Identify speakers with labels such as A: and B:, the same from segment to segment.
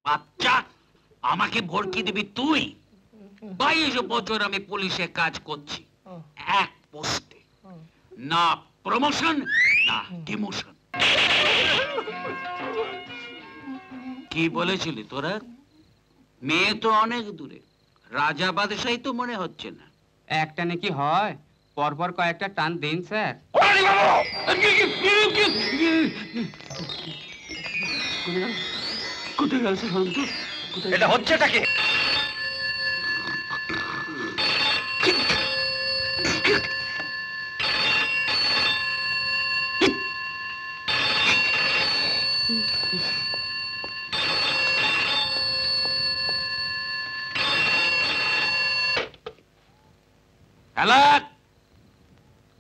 A: বাচ্চা, আমাকে ভড়কি দিবি তুই? 22 বছর আমি পুলিশে কাজ করছি, এক পোস্টে, না প্রমোশন না ডিমোশন। কি বলেছিলি তোরা? মেয়ে তো অনেক দূরে, রাজা বাদশাহী তো মনে হচ্ছে না।
B: একটা নাকি হয়, পরপর কয়েকটা টান দিন স্যার।
A: কোথায় গেল স্যার?
C: এটা হচ্ছেটা কি?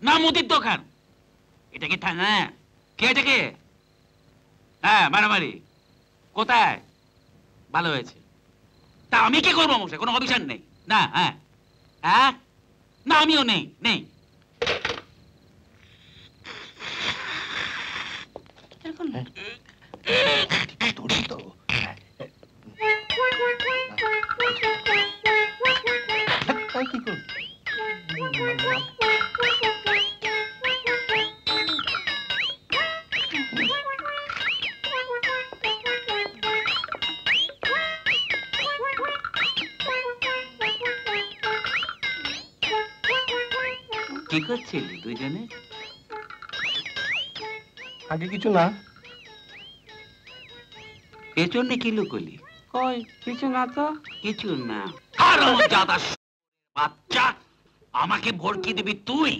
A: না মুদির দোকান, এটা কি থানা? কে এটাকে? হ্যাঁ, মারামারি কোথায়? ভালো হয়েছে। তা আমি কি করবো মশাই? কোনো অভিযান নেই না? হ্যাঁ হ্যাঁ, না আমিও নেই নেই। কি করছিলি দুইজনে?
C: আগে কিছু না।
A: পেছনে কি লুকলি?
B: কই কিছু না তো।
A: কিছু না। বাচ্চা, আমাকে ভড়কি দিবি তুই?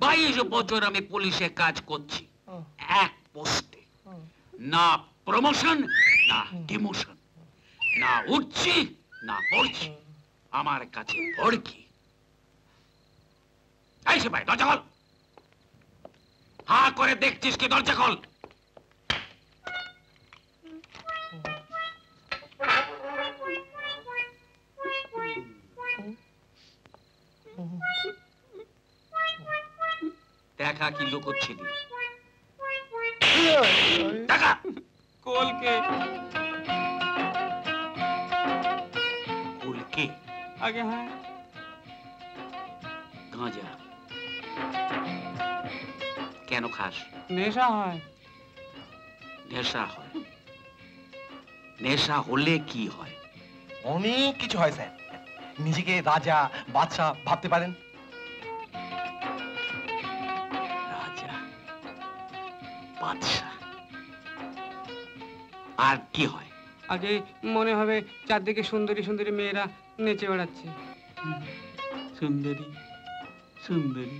A: 22 বছর আমি পুলিশে কাজ করছি, এক পোস্টে, না প্রমোশন না ডিমোশন, না উঠছি না পড়ছি, আমার কাছে ভড়কি। এই সে ভাই, দরজা খোল। হা করে দেখছিস কি? দরজা খোল। দেখা কি লুকোচ্ছিলি? দেখা।
B: কোলকে
A: কুলকে?
B: আগে হ্যাঁ।
A: গাঁজা কেন খাস?
B: নেশা হয়।
A: নেশা হয়? নেশা হলে কি হয়?
C: অনেক কিছু হয় স্যার। নিজেকে রাজা বাদশাহ ভাবতে পারেন।
A: রাজা বাদশাহ, আর কি হয়?
B: আগে মনে হবে চারদিকে সুন্দরী সুন্দরী মেয়েরা নেচে বেড়াচ্ছে।
A: সুন্দরী সুন্দরী,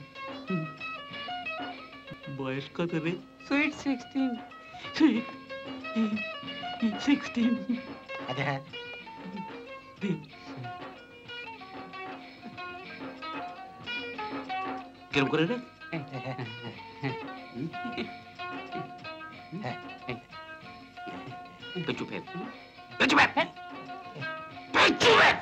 A: বয়স কত রে?
B: সুইট 16।
A: 16?
C: আগে হ্যাঁ।
A: কিরম করে রে? পেছু ফের, পেছু ফের, পেছু ফের।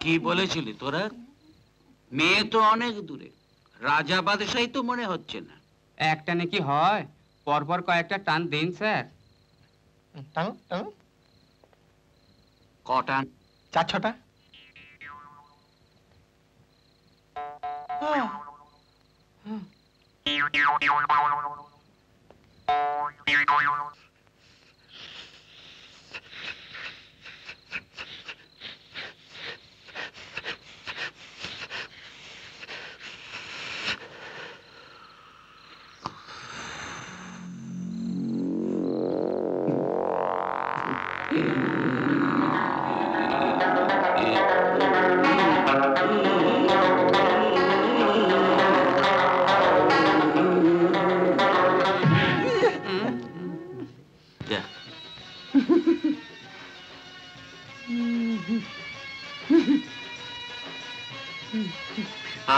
A: কি বলেছিলি তোরা? মেয়ে তো অনেক দূরে, রাজা বাদশাহী তো মনে হচ্ছে না।
B: একটা নাকি হয়, পরপর কয়েকটা টান দিন স্যার।
C: টানো টানো।
A: কটান?
C: 4-6টা।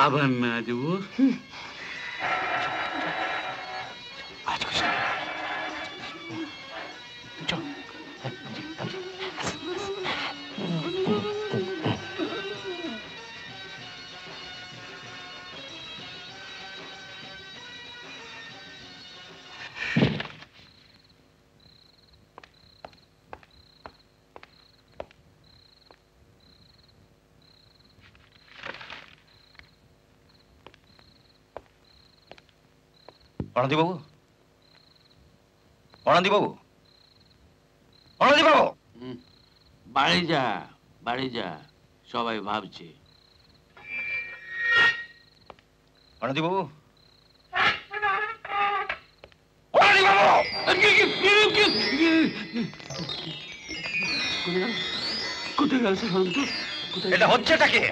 A: আবার না দেবো?
C: অনাদি বাবু, অনাদি বাবু, অনাদি বাবু,
A: বাড়ি যা, বাড়ি যা, সবাই ভাবছে।
C: অনাদি বাবু, অনাদি বাবু,
A: কোথায় গেল স্যার?
C: এটা হচ্ছেটাকে?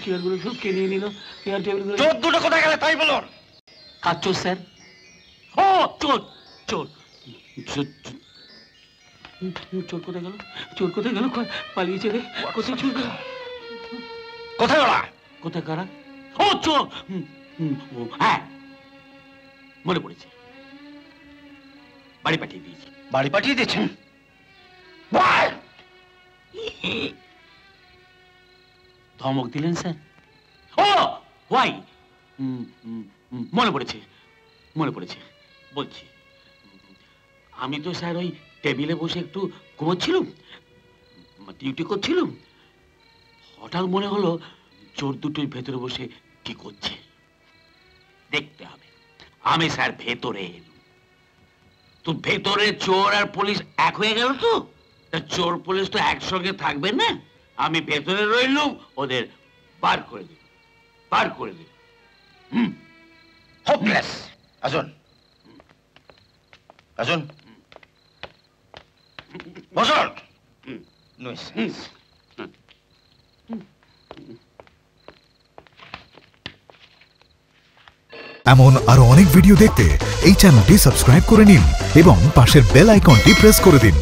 A: চেয়ারগুলো সব কে নিয়ে নিল? চেয়ার টেবিলগুলো
C: চোর দুটো কোথায় গেলে তাই বলুন।
A: কাজ চোর স্যার? ও চোর, চোর, চোর, চোর কোথায় গেল? চোর কোথায় গেল? পালিয়েছে রে। কোথায় চোর গেল?
C: কোথায় ওরা?
A: কোথায় কারা? ও চোর! ও হ্যাঁ, মনে পড়েছে, বাড়ি পাঠিয়ে দিয়েছি।
C: বাড়ি পাঠিয়ে দিয়েছেন?
A: ধমক দিলেন স্যার? ও ওয়াই, মনে পড়েছে, মনে পড়েছে, বলছি। আমি তো স্যার ওই টেবিলে বসে একটু ঘুমোচ্ছিলাম, ডিউটি করছিলাম, হঠাৎ মনে হলো চোর দুটোর ভেতরে বসে কি করছে দেখতে হবে। আমি স্যার ভেতরে এলাম, তো ভেতরে চোর আর পুলিশ এক হয়ে গেল। তো চোর পুলিশ তো একসঙ্গে থাকবে না, আমি ভেতরে রইলাম, ওদের বার করে দিল, বার করে দিল।
C: হোপলেস। আসুন, আসুন, বসুন।
D: এমন আরো অনেক ভিডিও দেখতে এই চ্যানেলটি সাবস্ক্রাইব করে নিন এবং পাশের বেল আইকনটি প্রেস করে দিন।